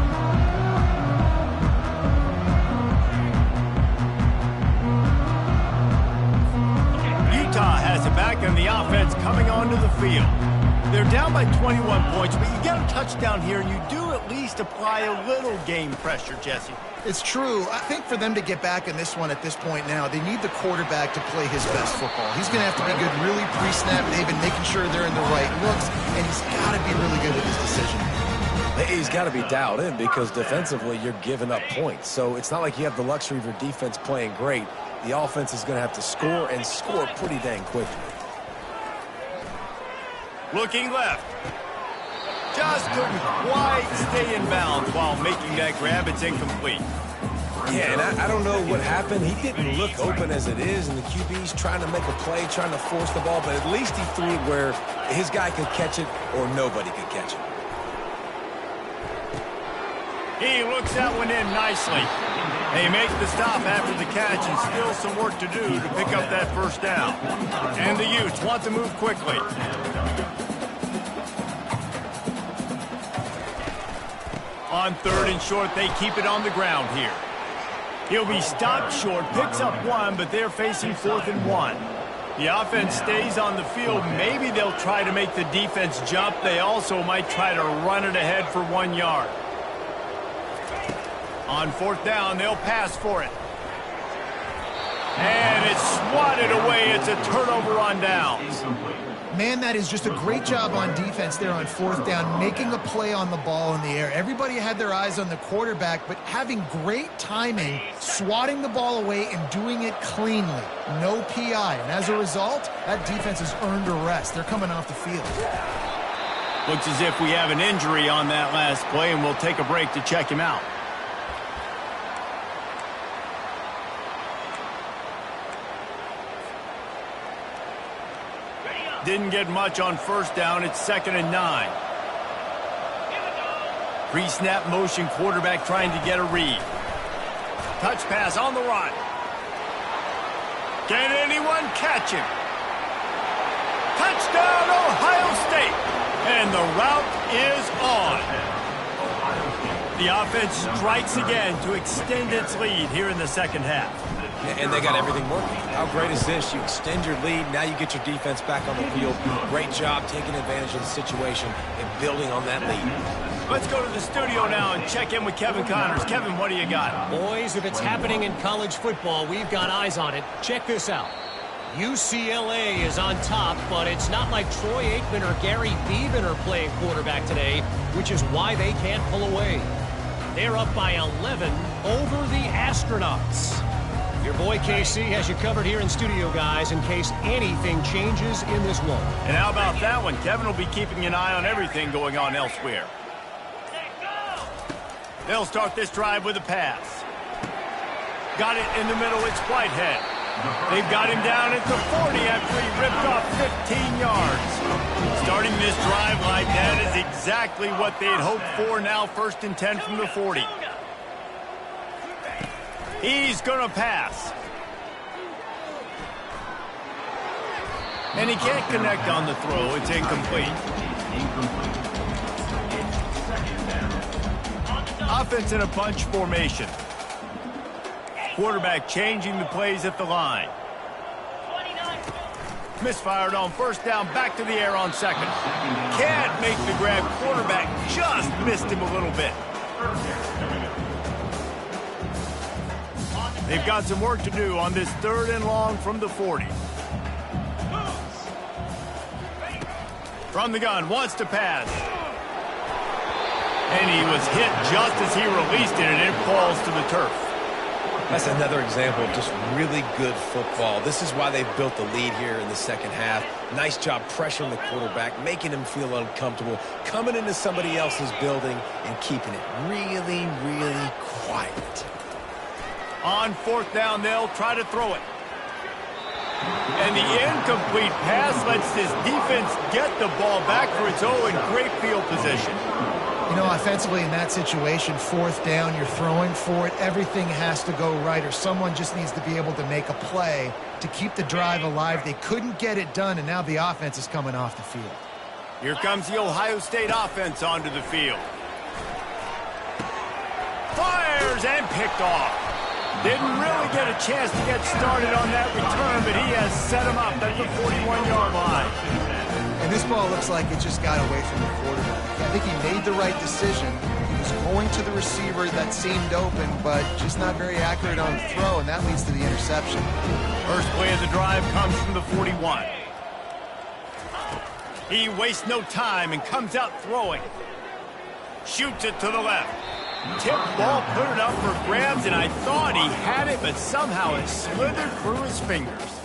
Utah has it back, and the offense coming onto the field. They're down by 21 points, but you get a touchdown here, and you do at least apply a little game pressure, Jesse. It's true. I think for them to get back in this one at this point now, they need the quarterback to play his best football. He's going to have to be good really pre-snap. They've been making sure they're in the right looks, and he's got to be really good with his decision. He's got to be dialed in because defensively you're giving up points. So it's not like you have the luxury of your defense playing great. The offense is going to have to score and score pretty dang quickly. Looking left. Just couldn't quite stay in bounds while making that grab. It's incomplete. Yeah, and I don't know what happened. He didn't look open as it is, and the QB's trying to make a play, trying to force the ball, but at least he threw it where his guy could catch it or nobody could catch it. He looks that one in nicely. They make the stop after the catch and still some work to do to pick up that first down. And the Utes want to move quickly. On 3rd and short, they keep it on the ground here. He'll be stopped short, picks up 1, but they're facing 4th and 1. The offense stays on the field. Maybe they'll try to make the defense jump. They also might try to run it ahead for 1 yard. On 4th down, they'll pass for it. And it's swatted away. It's a turnover on downs. Man, that is just a great job on defense there on 4th down, making a play on the ball in the air. Everybody had their eyes on the quarterback, but having great timing, swatting the ball away and doing it cleanly. No PI. And as a result, that defense has earned a rest. They're coming off the field. Looks as if we have an injury on that last play, and we'll take a break to check him out. Didn't get much on 1st down. It's 2nd and 9. Pre-snap motion, quarterback trying to get a read. Touch pass on the run. Can anyone catch him? Touchdown, Ohio State. And the route is on. The offense strikes again to extend its lead here in the second half. And they got everything working. How great is this? You extend your lead. Now you get your defense back on the field. Great job taking advantage of the situation and building on that lead. Let's go to the studio now and check in with Kevin Connors. Kevin, what do you got? Boys, if it's happening in college football, we've got eyes on it. Check this out. UCLA is on top, but it's not like Troy Aikman or Gary Beeman are playing quarterback today, which is why they can't pull away. They're up by 11 over the Astronauts. Your boy KC has you covered here in studio, guys, in case anything changes in this one. And how about that one? Kevin will be keeping an eye on everything going on elsewhere. They'll start this drive with a pass. Got it in the middle. It's Whitehead. They've got him down at the 40 after he ripped off 15 yards. Starting this drive like that is exactly what they'd hoped for. Now 1st and 10 from the 40. He's going to pass. And he can't connect on the throw. It's incomplete. Offense in a bunch formation. Quarterback changing the plays at the line. Misfired on 1st down, back to the air on 2nd. Can't make the grab. Quarterback just missed him a little bit. They've got some work to do on this 3rd and long from the 40. From the gun, wants to pass. And he was hit just as he released it, and it falls to the turf. That's another example of just really good football. This is why they've built the lead here in the second half. Nice job pressuring the quarterback, making him feel uncomfortable, coming into somebody else's building and keeping it really, really quiet. On 4th down, they'll try to throw it. And the incomplete pass lets this defense get the ball back for its own in great field position. You know, offensively in that situation, 4th down, you're throwing for it. Everything has to go right, or someone just needs to be able to make a play to keep the drive alive. They couldn't get it done, and now the offense is coming off the field. Here comes the Ohio State offense onto the field. Fires and picked off. Didn't really get a chance to get started on that return, but he has set him up at the 41-yard line. And this ball looks like it just got away from the quarterback. I think he made the right decision. He was going to the receiver that seemed open, but just not very accurate on the throw, and that leads to the interception. First play of the drive comes from the 41. He wastes no time and comes out throwing. Shoots it to the left. Tip ball, put it up for grabs, and I thought he had it, but somehow it slithered through his fingers.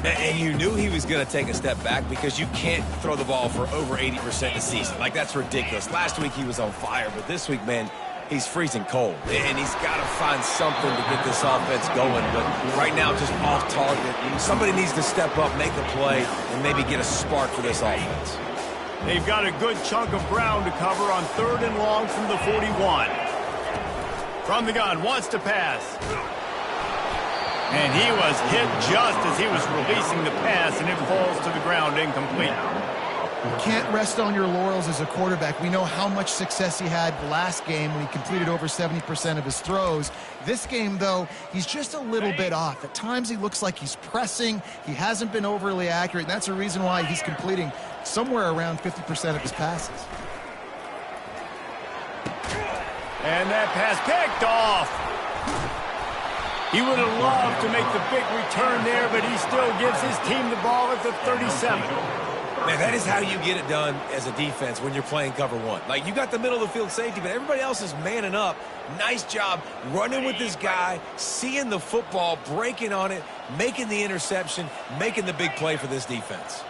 And you knew he was going to take a step back because you can't throw the ball for over 80% a season. Like, that's ridiculous. Last week he was on fire, but this week, man, he's freezing cold. And he's got to find something to get this offense going. But right now, just off target. Somebody needs to step up, make a play, and maybe get a spark for this offense. They've got a good chunk of ground to cover on 3rd and long from the 41. From the gun, wants to pass. And he was hit just as he was releasing the pass, and it falls to the ground incomplete. You can't rest on your laurels as a quarterback. We know how much success he had last game when he completed over 70% of his throws. This game, though, he's just a little bit off. At times he looks like he's pressing. He hasn't been overly accurate, and that's a reason why he's completing somewhere around 50% of his passes. And that pass picked off. He would have loved to make the big return there, but he still gives his team the ball at the 37. Man, that is how you get it done as a defense when you're playing cover one. Like, you got the middle of the field safety, but everybody else is manning up. Nice job running with this guy, seeing the football, breaking on it, making the interception, making the big play for this defense.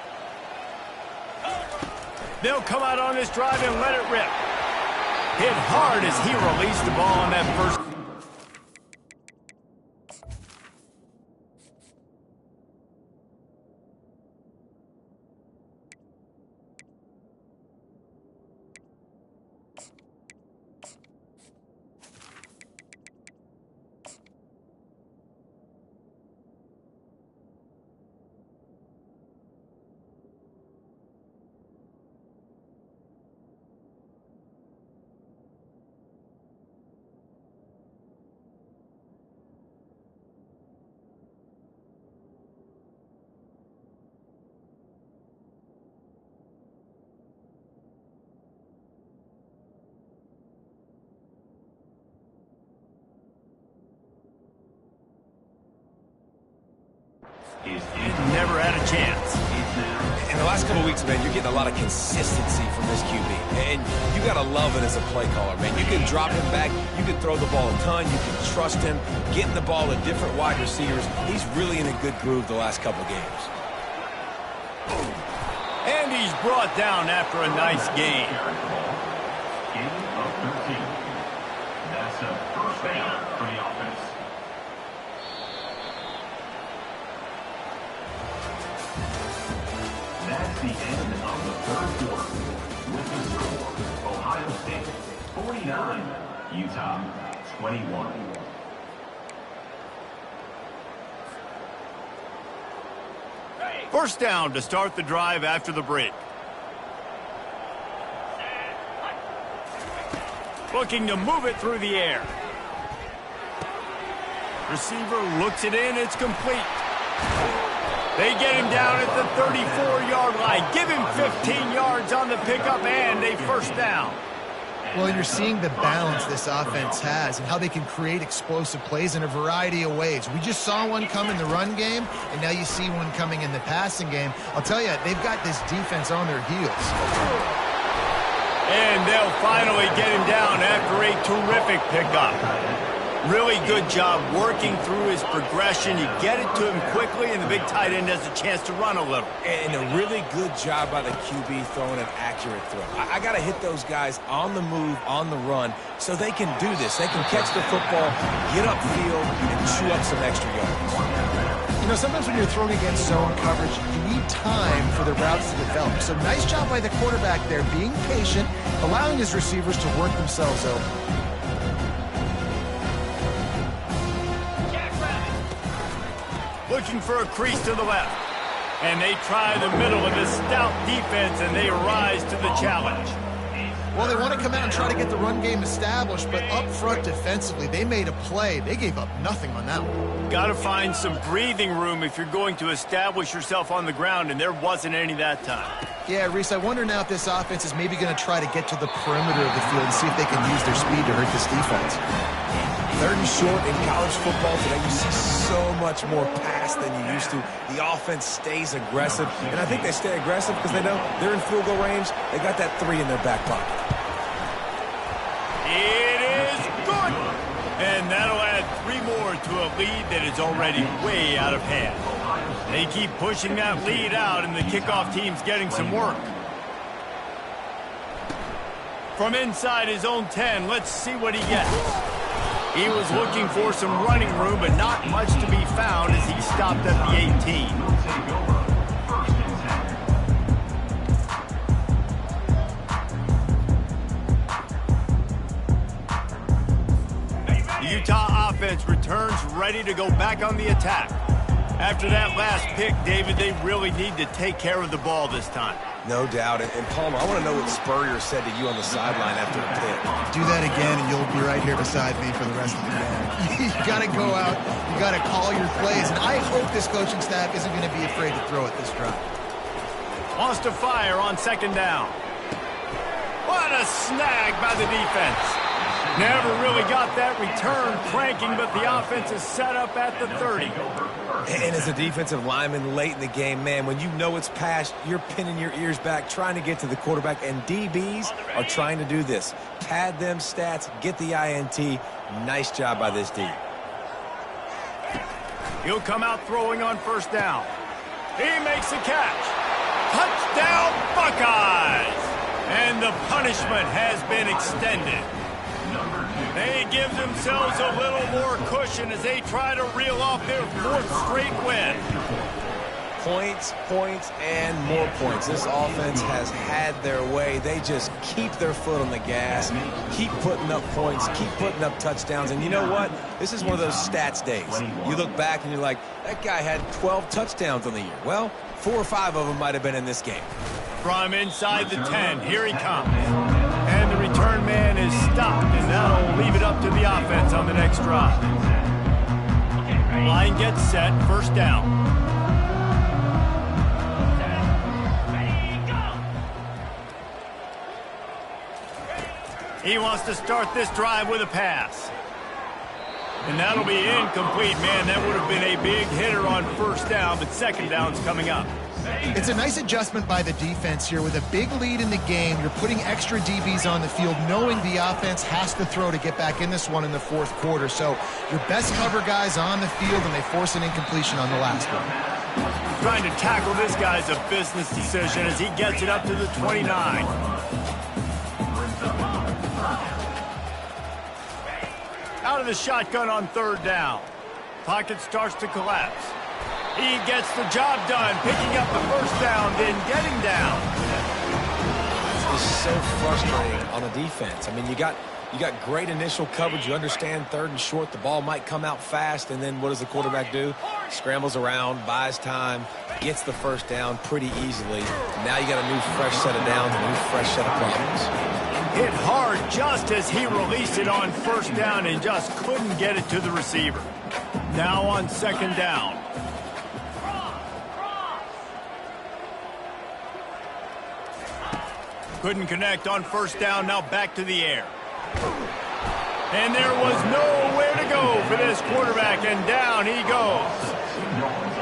They'll come out on this drive and let it rip. Hit hard as he released the ball on that first. Never had a chance. In the last couple of weeks, man, you're getting a lot of consistency from this QB. And you got to love it as a play caller, man. You can drop him back. You can throw the ball a ton. You can trust him. Getting the ball to different wide receivers. He's really in a good groove the last couple of games. And he's brought down after a nice game. Gain of 13. That's a first down for the offense. That's the end of the third quarter. With the score, Ohio State 49, Utah 21. First down to start the drive after the break. Looking to move it through the air. Receiver looks it in. It's complete. They get him down at the 34-yard line. Give him 15 yards on the pickup and a first down. Well, and you're seeing the balance this offense has and how they can create explosive plays in a variety of ways. We just saw one come in the run game, and now you see one coming in the passing game. I'll tell you, they've got this defense on their heels. And they'll finally get him down after a terrific pickup. Really good job working through his progression. You get it to him quickly, and the big tight end has a chance to run a little. And a really good job by the QB throwing an accurate throw. I got to hit those guys on the move, on the run, so they can do this. They can catch the football, get upfield, and chew up some extra yards. You know, sometimes when you're throwing against zone coverage, you need time for the routes to develop. So nice job by the quarterback there, being patient, allowing his receivers to work themselves open. Looking for a crease to the left. And they try the middle of this stout defense, and they rise to the challenge. Well, they want to come out and try to get the run game established, but up front defensively, they made a play. They gave up nothing on that one. Got to find some breathing room if you're going to establish yourself on the ground, and there wasn't any that time. Yeah, Reese, I wonder now if this offense is maybe going to try to get to the perimeter of the field and see if they can use their speed to hurt this defense. Third and short in college football today, you see so much more pass than you used to. The offense stays aggressive, and I think they stay aggressive because they know they're in field goal range. They got that 3 in their back pocket. It is good! And that'll add 3 more to a lead that is already way out of hand. They keep pushing that lead out, and the kickoff team's getting some work. From inside his own 10, let's see what he gets. He was looking for some running room, but not much to be found as he stopped at the 18. offense returns ready to go back on the attack. After that last pick, David, they really need to take care of the ball this time. No doubt. And Palmer, I want to know what Spurrier said to you on the sideline after a pick. Do that again, and you'll be right here beside me for the rest of the game. You got to go out. You got to call your plays. And I hope this coaching staff isn't going to be afraid to throw it this drive. Wants to fire on second down. What a snag by the defense. Never really got that return cranking, but the offense is set up at the 30. And as a defensive lineman late in the game, man, when you know it's past, you're pinning your ears back, trying to get to the quarterback, and DBs are trying to do this. Pad them stats, get the INT. Nice job by this D. He'll come out throwing on first down. He makes the catch. Touchdown, Buckeyes! And the punishment has been extended. They give themselves a little more cushion as they try to reel off their fourth straight win. Points, points, and more points. This offense has had their way. They just keep their foot on the gas, keep putting up points, keep putting up touchdowns. And you know what? This is one of those stats days. You look back and you're like, that guy had 12 touchdowns on the year. Well, 4 or 5 of them might have been in this game. From inside the 10, here he comes. And the return man is stopped, and that'll leave it up to the offense on the next drive. Line gets set, first down. He wants to start this drive with a pass. And that'll be incomplete. Man, that would have been a big hitter on first down, but second down's coming up. It's a nice adjustment by the defense here. With a big lead in the game, you're putting extra DBs on the field, knowing the offense has to throw to get back in this one in the fourth quarter. So your best cover guys on the field, and they force an incompletion on the last one. Trying to tackle this guy's a business decision as he gets it up to the 29. Out of the shotgun on third down. Pocket starts to collapse. He gets the job done, picking up the first down, then getting down. This is so frustrating on a defense. I mean, you got great initial coverage. You understand third and short, the ball might come out fast, and then what does the quarterback do? Scrambles around, buys time, gets the first down pretty easily. Now you got a new fresh set of downs, a new fresh set of problems. Hit hard just as he released it on first down and just couldn't get it to the receiver. Now on second down. Couldn't connect on first down, now back to the air. And there was nowhere to go for this quarterback, and down he goes.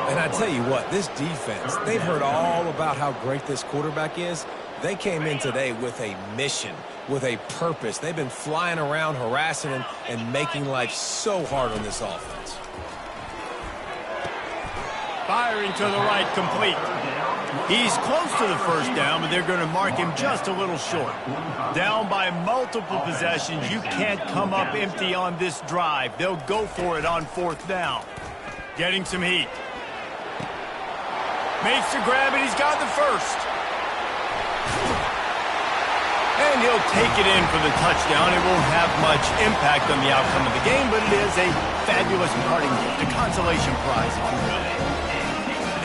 And I tell you what, this defense, they've heard all about how great this quarterback is. They came in today with a mission, with a purpose. They've been flying around, harassing him, and making life so hard on this offense. Firing to the right, complete. He's close to the first down, but they're going to mark him just a little short. Down by multiple possessions, you can't come up empty on this drive. They'll go for it on fourth down. Getting some heat. Makes the grab, and he's got the first. And he'll take it in for the touchdown. It won't have much impact on the outcome of the game, but it is a fabulous parting gift, a consolation prize, if you will.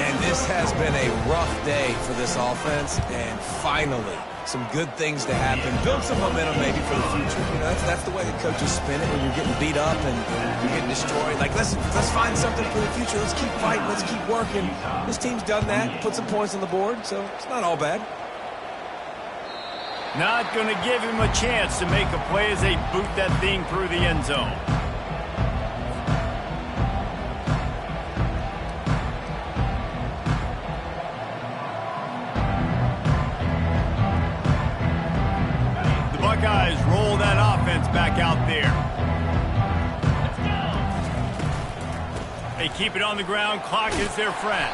And this has been a rough day for this offense, and finally, some good things to happen. Build some momentum maybe for the future. You know, that's the way the coaches spin it when you're getting beat up and you're getting destroyed. Like, let's find something for the future. Let's keep fighting. Let's keep working. This team's done that, put some points on the board, so it's not all bad. Not going to give him a chance to make a play as they boot that thing through the end zone. The Buckeyes roll that offense back out there. They keep it on the ground. Clock is their friend.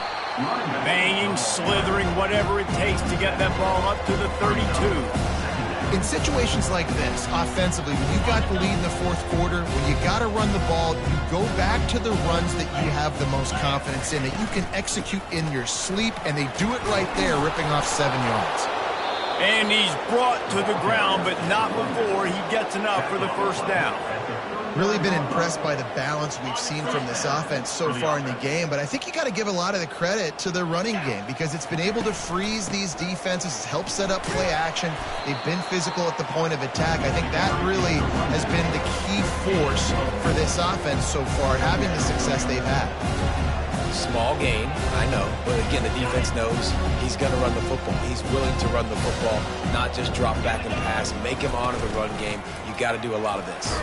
Banging, slithering, whatever it takes to get that ball up to the 32. In situations like this, offensively, when you got the lead in the fourth quarter, when you got to run the ball, you go back to the runs that you have the most confidence in, that you can execute in your sleep, and they do it right there, ripping off 7 yards. And he's brought to the ground, but not before he gets enough for the first down. Really been impressed by the balance we've seen from this offense so far in the game, but I think you got to give a lot of the credit to the running game because it's been able to freeze these defenses, it's helped set up play action. They've been physical at the point of attack. I think that really has been the key force for this offense so far, having the success they've had. Small gain, I know, but again, the defense knows he's going to run the football. He's willing to run the football, not just drop back and pass, make him honor the run game. You got to do a lot of this.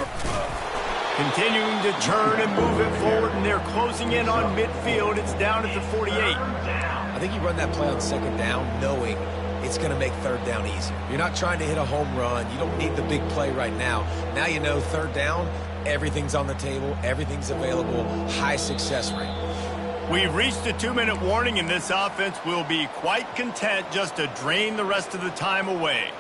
Continuing to turn and move it forward, and they're closing in on midfield. It's down at the 48. I think you run that play on second down knowing it's going to make third down easier. You're not trying to hit a home run. You don't need the big play right now. Now you know third down, everything's on the table, everything's available, high success rate. We've reached a 2-minute warning, and this offense will be quite content just to drain the rest of the time away.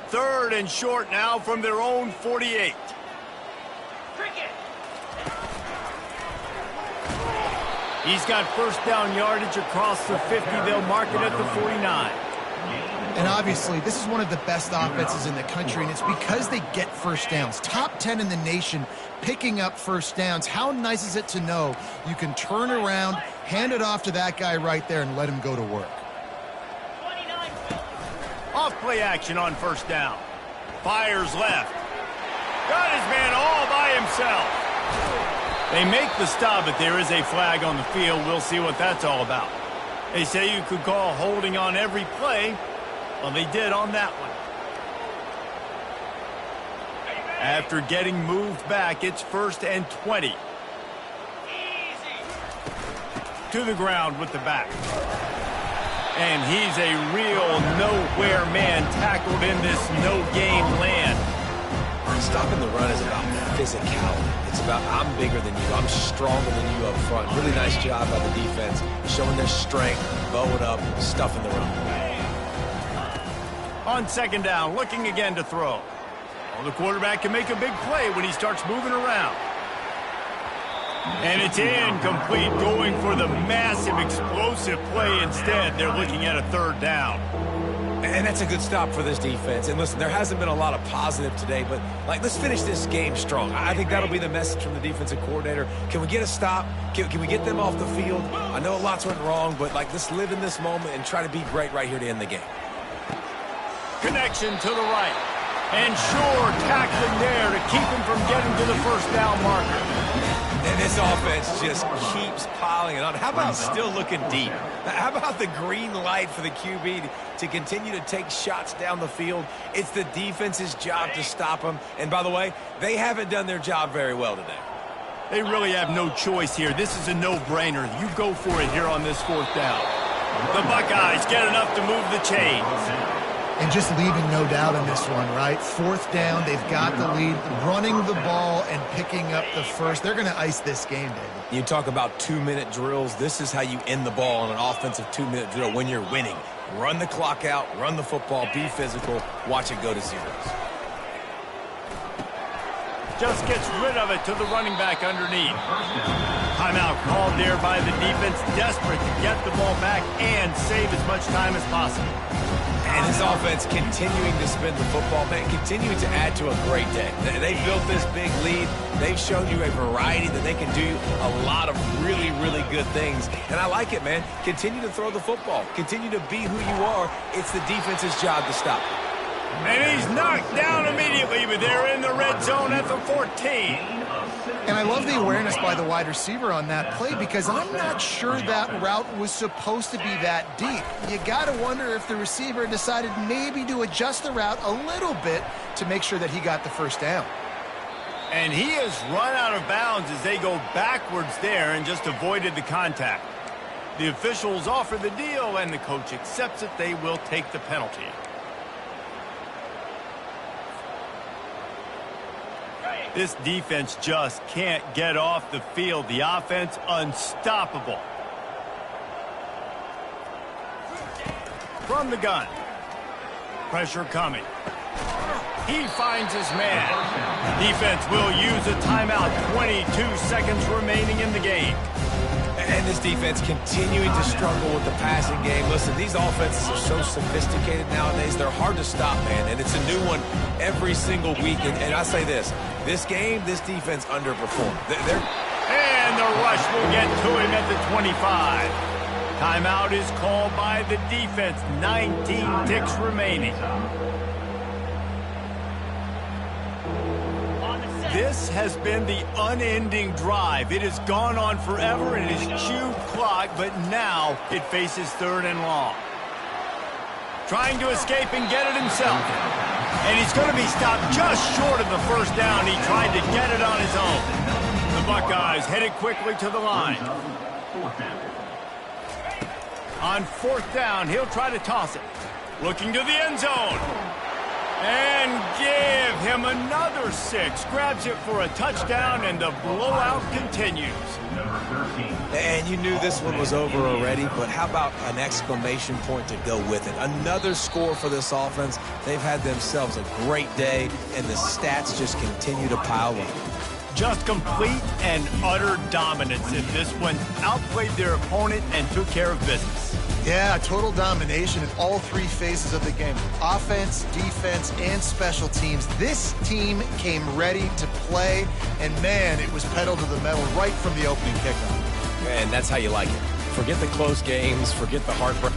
Third and short now from their own 48. He's got first down yardage across the 50. They'll mark it at the 49. And obviously, this is one of the best offenses in the country, and it's because they get first downs. Top 10 in the nation picking up first downs. How nice is it to know you can turn around, hand it off to that guy right there, and let him go to work. Off play action on first down. Fires left. Got his man all by himself. They make the stop, but there is a flag on the field. We'll see what that's all about. They say you could call holding on every play. Well, they did on that one. After getting moved back, it's first and 20. To the ground with the back. And he's a real nowhere man tackled in this no-gain land. Stopping the run is about physicality. It's about I'm bigger than you, I'm stronger than you up front. Really nice job by the defense, showing their strength, bowing up, stuffing the run. On second down, looking again to throw. Well, the quarterback can make a big play when he starts moving around. And it's incomplete, going for the massive explosive play instead. They're looking at a third down. And that's a good stop for this defense. And listen, there hasn't been a lot of positive today, but let's finish this game strong. I think that'll be the message from the defensive coordinator. Can we get a stop? Can we get them off the field? I know lots went wrong, but let's live in this moment and try to be great right here to end the game. Connection to the right. And sure, tackling there to keep him from getting to the first down marker. And this offense just keeps piling it on. How about still looking deep? How about the green light for the QB to continue to take shots down the field? It's the defense's job to stop them. And by the way, they haven't done their job very well today. They really have no choice here. This is a no-brainer. You go for it here on this fourth down. The Buckeyes get enough to move the chains. And just leaving no doubt in this one, right? Fourth down, they've got the lead, running the ball and picking up the first. They're going to ice this game, David. You talk about 2-minute drills. This is how you end the ball on an offensive 2-minute drill when you're winning. Run the clock out, run the football, be physical, watch it go to zeros. Just gets rid of it to the running back underneath. Timeout called there by the defense, desperate to get the ball back and save as much time as possible. And his offense continuing to spin the football, man, continuing to add to a great day. They built this big lead. They've shown you a variety that they can do a lot of really, really good things. And I like it, man. Continue to throw the football. Continue to be who you are. It's the defense's job to stop it. And he's knocked down immediately, but they're in the red zone at the 14. And I love the awareness by the wide receiver on that play because I'm not sure that route was supposed to be that deep. You got to wonder if the receiver decided maybe to adjust the route a little bit to make sure that he got the first down. And he has run out of bounds as they go backwards there and just avoided the contact. The officials offer the deal, and the coach accepts it. They will take the penalty. This defense just can't get off the field. The offense unstoppable. From the gun. Pressure coming. He finds his man. Defense will use a timeout. 22 seconds remaining in the game. And this defense continuing to struggle with the passing game. Listen, these offenses are so sophisticated nowadays. They're hard to stop, man. And it's a new one every single week. And I say this game, this defense underperformed. And the rush will get to him at the 25. Timeout is called by the defense. 19 ticks remaining. This has been the unending drive. It has gone on forever and it has chewed clock, but now it faces 3rd and long. Trying to escape and get it himself. And he's going to be stopped just short of the first down. He tried to get it on his own. The Buckeyes headed quickly to the line. On 4th down, he'll try to toss it. Looking to the end zone. And give him another 6. Grabs it for a touchdown, and the blowout continues. And you knew this one was over already, but how about an exclamation point to go with it? Another score for this offense. They've had themselves a great day, and the stats just continue to pile up. Just complete and utter dominance in this one. Outplayed their opponent and took care of business. Yeah, total domination in all 3 phases of the game. Offense, defense, and special teams. This team came ready to play, and man, it was pedal to the metal right from the opening kickoff. And that's how you like it. Forget the close games, forget the heartbreak.